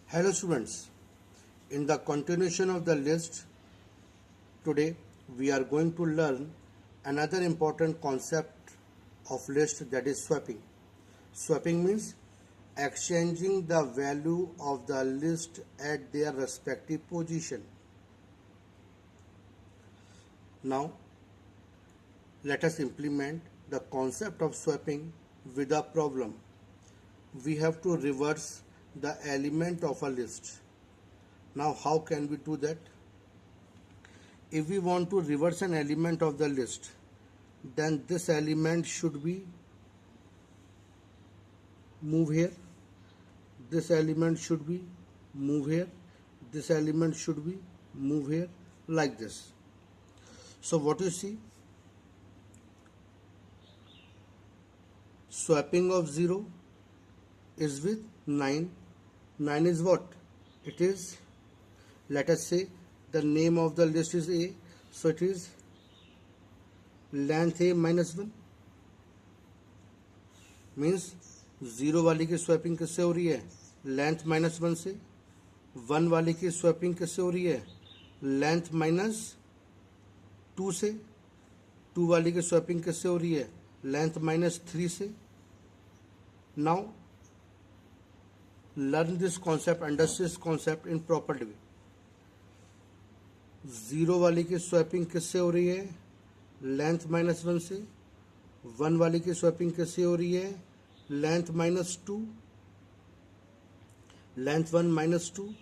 Hello students, in the continuation of the list, today we are going to learn another important concept of list, that is swapping. Swapping means exchanging the value of the list at their respective position. Now let us implement the concept of swapping with a problem. We have to reverse the element of a list. Now how can we do that? If we want to reverse an element of the list, then this element should be move here, this element should be move here, this element should be move here, like this. So what you see, swapping of 0 is with 9. 9 is what? It is, let us say the name of the list is A, so it is length A minus 1, means 0 वाली की swapping किससे हो रही है? Length minus 1 से. 1 वाली की swapping किससे हो रही है? लेंथ माइनस 2 से. 2 वाली की स्वैपिंग किससे हो रही है? लेंथ माइनस 3 से. Now learn this concept, understand this concept in proper way. 0 वाली की स्वैपिंग किससे हो रही है? लेंथ माइनस 1 से. 1 वाली की स्वैपिंग किससे हो रही है? Length minus 2. Length 1 minus 2.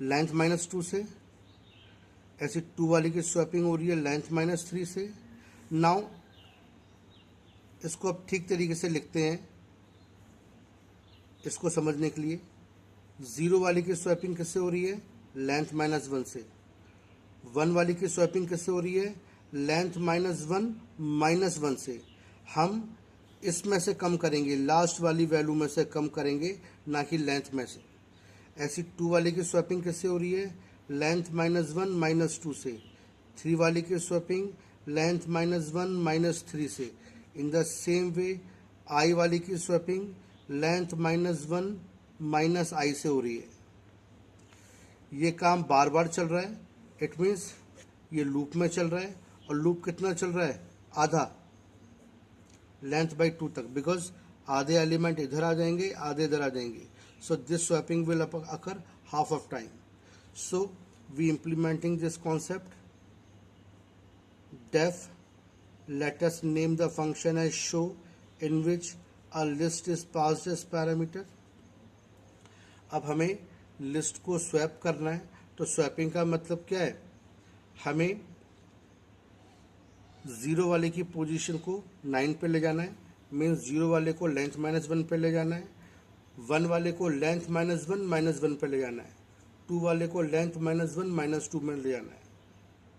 Length minus 2 से. ऐसे 2 वाली की स्वैपिंग हो रही है लेंथ माइनस 3 से. नाउ इसको अब ठीक तरीके से लिखते हैं इसको समझने के लिए. 0 वाली की स्वैपिंग किससे हो रही है? लेंथ माइनस 1 से. 1 वाली की स्वैपिंग किससे हो रही है? लेंथ माइनस 1 माइनस 1 से. हम इसमें से कम करेंगे, लास्ट वाली वैल्यू में से कम करेंगे, ना कि लेंथ में से. ऐसी 2 वाले की स्वैपिंग किससे हो रही है? लेंथ माइनस 1 माइनस 2 से. 3 वाले की स्वैपिंग लेंथ माइनस 1 माइनस 3 से. इन द सेम वे आई वाली की स्वैपिंग लेंथ माइनस 1 माइनस आई से हो रही है. ये काम बार बार चल रहा है. इट मीन्स ये लूप में चल रहा है. और लूप कितना चल रहा है? आधा, लेंथ बाई 2 तक, बिकॉज आधे एलिमेंट इधर आ जाएंगे, आधे इधर आ जाएंगे. So this swapping will occur half of time. So we implementing this concept. Def, let us name the function as show, in which a list is passed as parameter. अब हमें list को swap करना है. तो swapping का मतलब क्या है? हमें 0 वाले की पोजीशन को 9 पे ले जाना है. मीन्स 0 वाले को लेंथ माइनस 1 पे ले जाना है. 1 वाले को लेंथ माइनस 1 माइनस 1 पे ले जाना है. 2 वाले को लेंथ माइनस 1 माइनस 2 में ले जाना है.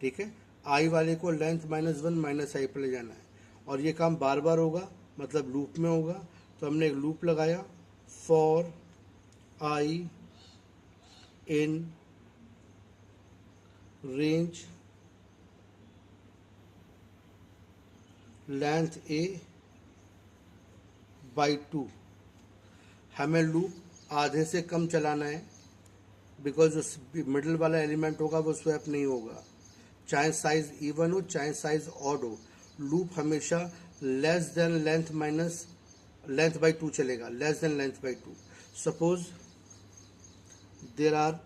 ठीक है. आई वाले को लेंथ माइनस 1 माइनस आई पे ले जाना है. और ये काम बार बार होगा, मतलब लूप में होगा. तो हमने एक लूप लगाया, for I in range length A by 2. हमें लूप आधे से कम चलाना है, बिकॉज जो मिडिल वाला एलिमेंट होगा वो स्वैप नहीं होगा. चाहे साइज इवन हो, चाहे साइज ऑड हो, लूप हमेशा less than length minus length by 2 चलेगा. Less than length by 2. Suppose there are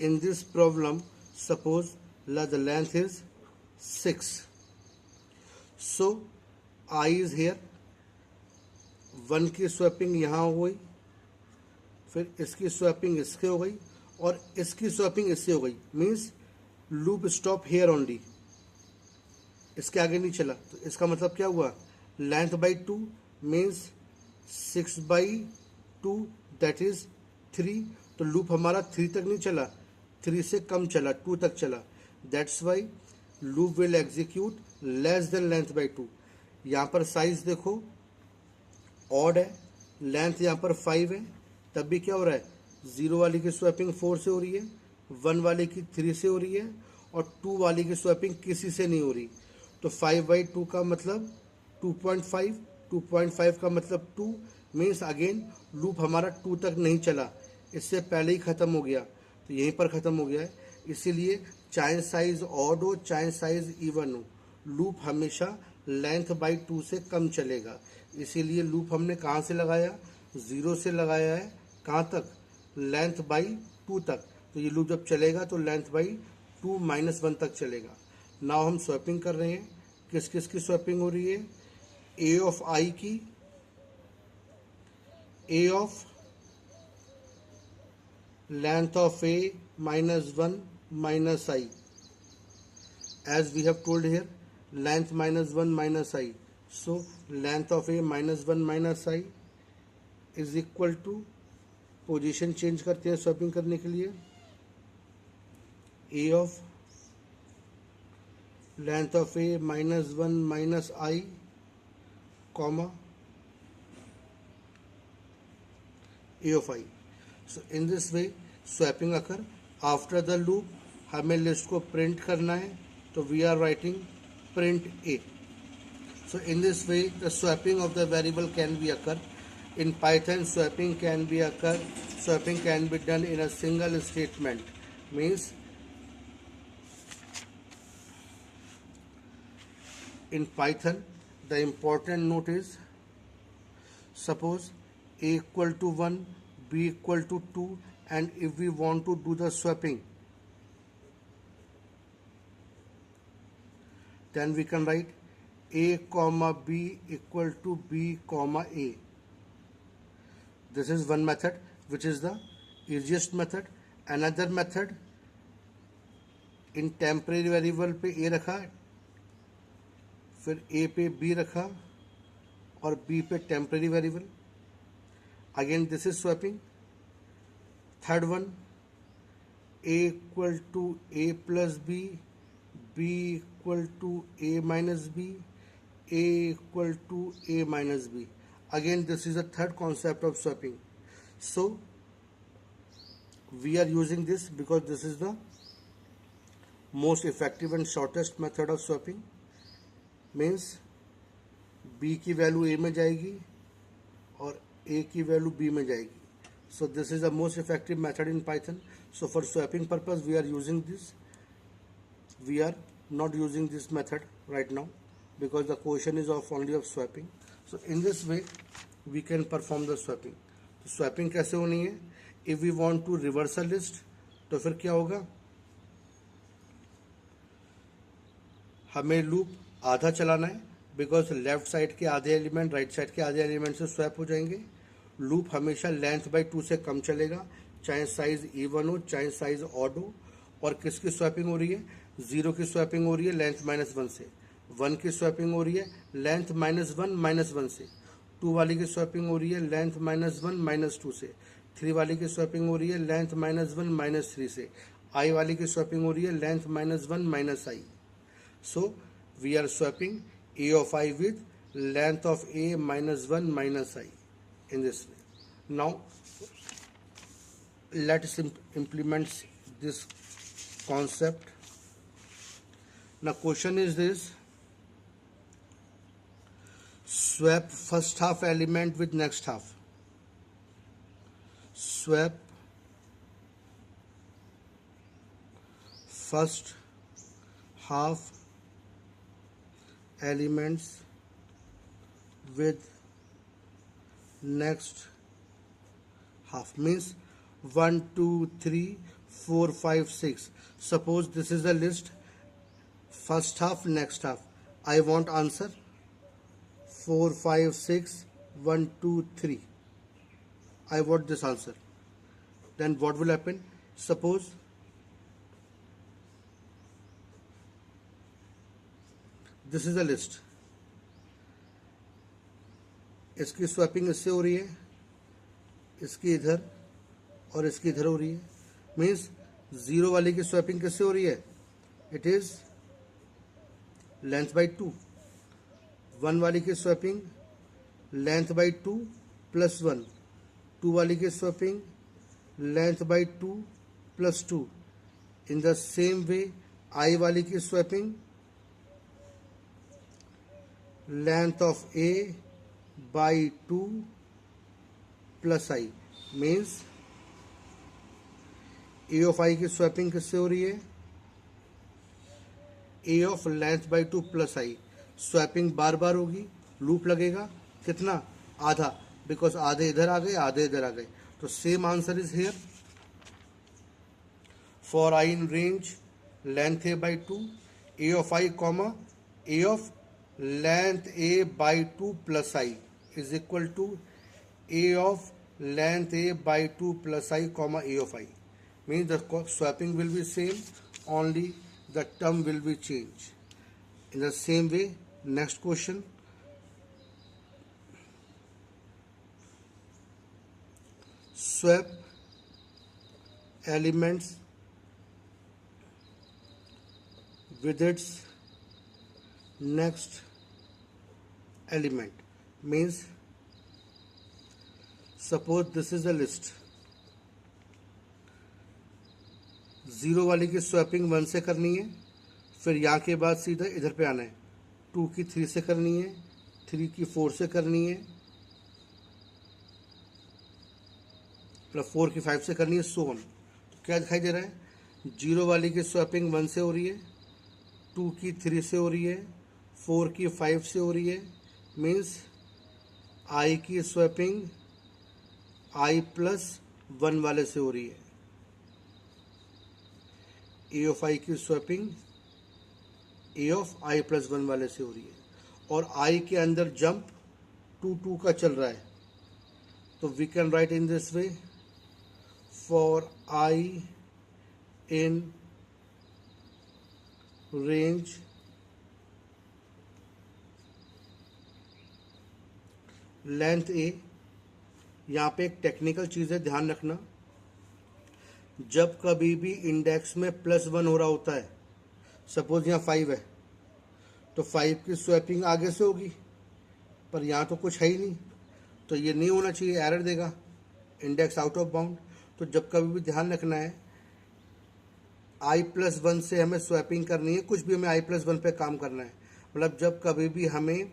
in this problem, suppose the length is 6. So I is here. 1 की स्वैपिंग यहाँ हो गई, फिर इसकी स्वैपिंग इसके हो गई, और इसकी स्वैपिंग इससे हो गई. Means loop stop here only, इसके आगे नहीं चला. तो इसका मतलब क्या हुआ? Length by 2 means 6 by 2, that is 3, तो लूप हमारा 3 तक नहीं चला, 3 से कम चला, 2 तक चला। That's why loop will execute less than length by 2। यहाँ पर साइज देखो ऑड है, लेंथ यहाँ पर 5 है, तब भी क्या हो रहा है, 0 वाली की स्वैपिंग 4 से हो रही है, 1 वाले की 3 से हो रही है, और 2 वाली की स्वैपिंग किसी से नहीं हो रही। तो 5/2 का मतलब 2.5, 2.5 का मतलब 2, मीन्स अगेन लूप हमारा 2 तक नहीं चला, इससे पहले ही ख़त्म हो गया, तो यहीं पर ख़त्म हो गया है। इसीलिए चाहे साइज ऑड हो चाहे साइज इवन हो, लूप हमेशा लेंथ बाई 2 से कम चलेगा। इसीलिए लूप हमने कहाँ से लगाया, 0 से लगाया है, कहाँ तक, लेंथ बाई 2 तक। तो ये लूप जब चलेगा तो लेंथ बाई 2 - 1 तक चलेगा। नाउ हम स्वैपिंग कर रहे हैं, किस किस की स्वैपिंग हो रही है, ए ऑफ आई की, A of length of a -1 minus I, as we have told here, length -1 minus I, so length of a -1 minus I is equal to, position change करते हैं स्वैपिंग करने के लिए, a of length of a -1 minus I comma a of I। So in this way swapping occur after the loop। हमें list को print करना है, तो we are writing print a. So in this way the swapping of the variable can be occur in Python। swapping can be done in a single statement, means in Python the important note is, suppose a equal to 1, b equal to 2, and if we want to do the swapping, then we can write a comma b equal to b comma a। This is one method which is the easiest method। Another method, in temporary variable पे a रखा, फिर a पे b रखा, और b पे temporary variable, again this is swapping। Third one, a equal to a plus b, b equal to a minus b, a equal to a minus b, again this is a third concept of swapping। So we are using this because this is the most effective and shortest method of swapping। means b की value a में जाएगी और a की value b में जाएगी। So this is the most effective method in Python। So for swapping purpose we are using this, we are not using this method right now because the question is of only of swapping। So in this way we can perform the swapping। तो swapping कैसे होनी है, if we want to reverse a list, तो फिर क्या होगा, हमें loop आधा चलाना है, बिकॉज लेफ्ट साइड के आधे एलिमेंट राइट साइड के आधे एलिमेंट से स्वैप हो जाएंगे। लूप हमेशा लेंथ बाई 2 से कम चलेगा, चाहे साइज इवन हो चाहे साइज ऑड हो। और किसकी स्वैपिंग हो रही है, 0 की स्वैपिंग हो रही है लेंथ -1 से, 1 की स्वैपिंग हो रही है लेंथ -1 से, 2 वाली की स्वैपिंग हो रही है लेंथ -1 -2 से, 3 वाली की स्वैपिंग हो रही है लेंथ -1 -3 से, I वाली की स्वैपिंग हो रही है length -1 -I। So we are swapping a of I with length of a -1 - I in this way। Now let's implement this concept। Now question is this, swap first half element with next half, swap first half elements with next half, means 1 2 3 4 5 6। suppose this is a list, first half next half, I want answer 4 5 6 1 2 3, I want this answer। then what will happen, suppose this is a list, इसकी swapping इससे हो रही है, इसकी इधर, और इसकी इधर हो रही है। मीन्स 0 वाले की स्वैपिंग किससे हो रही है? It is length by 2। 1 वाली की स्वैपिंग लेंथ बाई 2 प्लस 1। 2 वाली की swapping length by 2 plus 2। In the same way I वाली की swapping length of A by 2 plus I। Means A of I की स्वैपिंग किससे हो रही है? A of length by 2 plus I। Swapping बार बार होगी, लूप लगेगा, कितना? आधा, बिकॉज आधे इधर आ गए, आधे इधर आ गए। तो same answer is here. For I in range length A by 2, A of I comma A of length A by 2 plus I is equal to A of length A by 2 plus I comma A of I। Means the swapping will be same, only the term will be changed. In the same way, next question. Swap elements with its next element। Means suppose this is a list। 0 वाली की swapping 1 से करनी है, फिर यहाँ के बाद सीधा इधर पे आना है। 2 की 3 से करनी है, 3 की 4 से करनी है, प्लस 4 की 5 से करनी है, सो ऑन। तो क्या दिखाई दे रहा है? 0 वाली की स्वैपिंग 1 से हो रही है, 2 की 3 से हो रही है, 4 की 5 से हो रही है। मीन्स I की स्वैपिंग I प्लस 1 वाले से हो रही है। A ऑफ I की swapping A of I plus 1 वाले से हो रही है। और I के अंदर जंप 2 का चल रहा है। तो we can write in this way, for I in range length A। यहाँ पे एक टेक्निकल चीज़ है, ध्यान रखना। जब कभी भी इंडेक्स में +1 हो रहा होता है, सपोज यहाँ 5 है, तो 5 की स्वैपिंग आगे से होगी, पर यहाँ तो कुछ है ही नहीं, तो ये नहीं होना चाहिए, एरर देगा, इंडेक्स आउट ऑफ बाउंड। तो जब कभी भी ध्यान रखना है, I प्लस 1 से हमें स्वैपिंग करनी है, कुछ भी हमें I प्लस 1 पे काम करना है। मतलब जब कभी भी हमें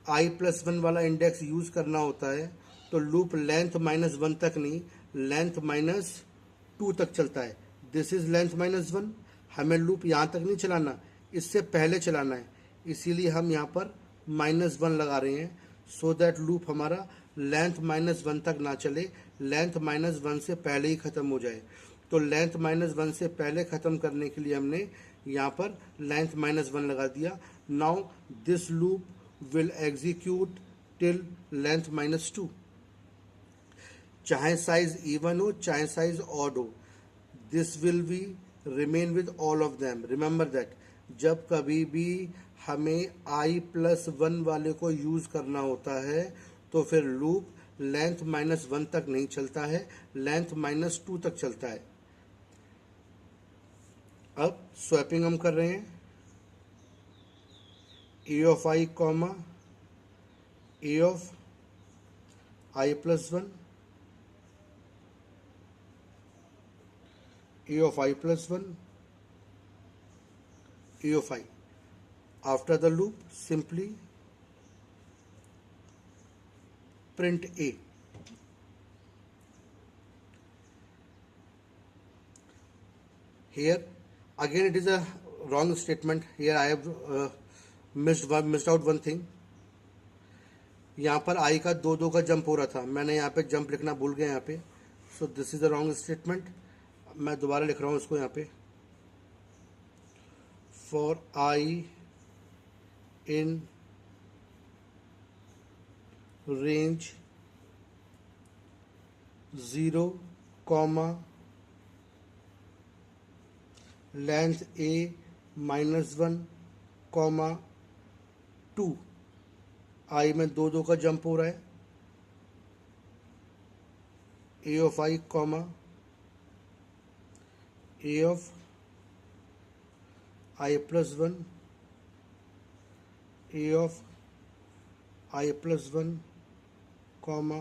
I प्लस 1 वाला इंडेक्स यूज़ करना होता है, तो लूप लेंथ -1 तक नहीं, लेंथ -2 तक चलता है। This is length -1। हमें लूप यहाँ तक नहीं चलाना, इससे पहले चलाना है, इसीलिए हम यहाँ पर -1 लगा रहे हैं, सो दैट लूप हमारा लेंथ -1 तक ना चले, लेंथ -1 से पहले ही ख़त्म हो जाए। तो लेंथ -1 से पहले ख़त्म करने के लिए हमने यहाँ पर लेंथ -1 लगा दिया। Now this loop will execute till length -2। चाहे साइज इवन हो, चाहे साइज ऑड हो, this will be remain with all of them. Remember that जब कभी भी हमें I प्लस 1 वाले को यूज़ करना होता है, तो फिर लूप लेंथ -1 तक नहीं चलता है, लेंथ -2 तक चलता है। अब स्वैपिंग हम कर रहे हैं, A of I comma A of I plus 1, A of I plus 1, A of I. After the loop, simply print A. Here again it is a wrong statement. Here I have missed out one thing. यहाँ पर I का 2 का jump हो रहा था, मैंने यहाँ पे जंप लिखना भूल गया यहाँ पे, so this is the wrong statement. मैं दोबारा लिख रहा हूँ इसको यहाँ पे, for I in range 0, length A -1, 2। I में 2 का जंप हो रहा है, A of I A of I plus one, A of I plus one, comma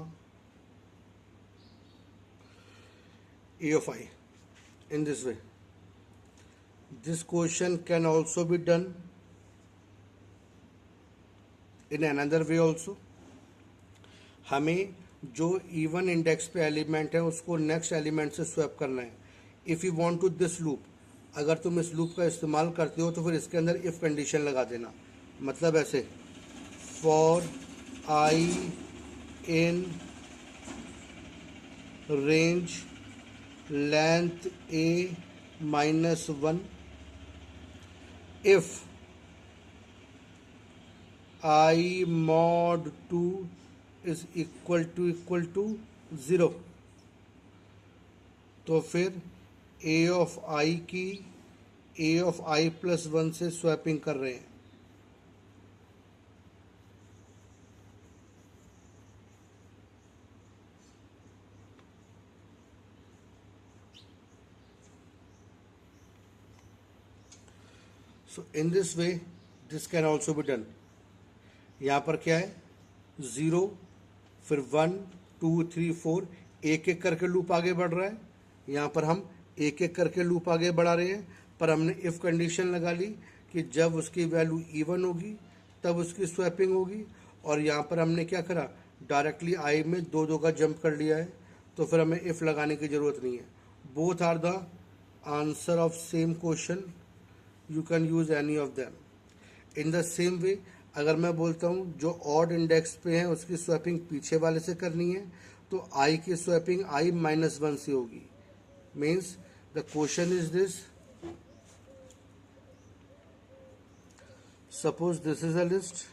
A of I. In this way, this question can also be done in another way also. हमें जो even index पे element है उसको next element से swap करना है. If you want to this loop, अगर तुम इस लूप का इस्तेमाल करते हो तो फिर इसके अंदर इफ़ कंडीशन लगा देना. मतलब ऐसे, for I in range length A minus one, if I mod two is equal to zero, तो फिर ए ऑफ आई की A of I plus one से स्वैपिंग कर रहे हैं. So in this way this can also be done. यहाँ पर क्या है, ज़ीरो, फिर 1 2 3 4, एक एक करके लूप आगे बढ़ रहा है. यहाँ पर हम एक एक करके लूप आगे बढ़ा रहे हैं, पर हमने इफ़ कंडीशन लगा ली कि जब उसकी वैल्यू इवन होगी तब उसकी स्वैपिंग होगी. और यहाँ पर हमने क्या करा, डायरेक्टली आई में दो दो का जंप कर लिया है, तो फिर हमें इफ़ लगाने की ज़रूरत नहीं है. Both are the answer of same question, you can use any of them. In the same way, अगर मैं बोलता हूँ जो ऑड इंडेक्स पे है उसकी स्वैपिंग पीछे वाले से करनी है, तो आई की स्वैपिंग आई माइनस वन से होगी. Means the question is this, suppose this is a list,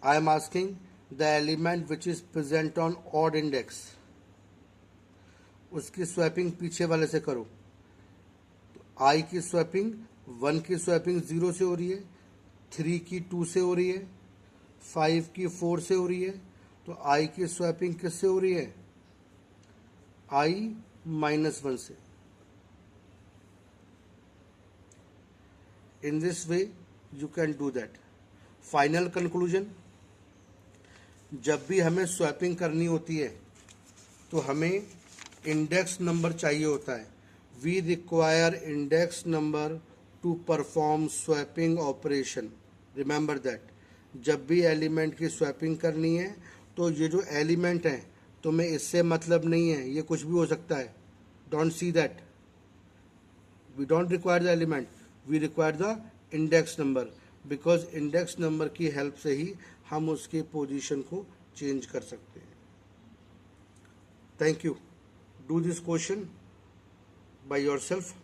I am asking the element which is present on odd index, उसकी स्वैपिंग पीछे वाले से करो. आई की स्वैपिंग 1 की स्वैपिंग 0 से हो रही है, 3 की 2 से हो रही है, 5 की 4 से हो रही है. तो आई की स्वैपिंग किससे हो रही है, आई माइनस वन से. इन this way you can do that. Final conclusion, जब भी हमें स्वैपिंग करनी होती है तो हमें इंडेक्स नंबर चाहिए होता है. We require index number to perform swapping operation. Remember that. जब भी एलिमेंट की स्वैपिंग करनी है तो ये जो एलिमेंट है तुम्हें इससे मतलब नहीं है, ये कुछ भी हो सकता है. Don't see that. We don't require the element, we require the index number, because index number की हेल्प से ही हम उसके पोजीशन को चेंज कर सकते हैं. Thank you. Do this question by yourself.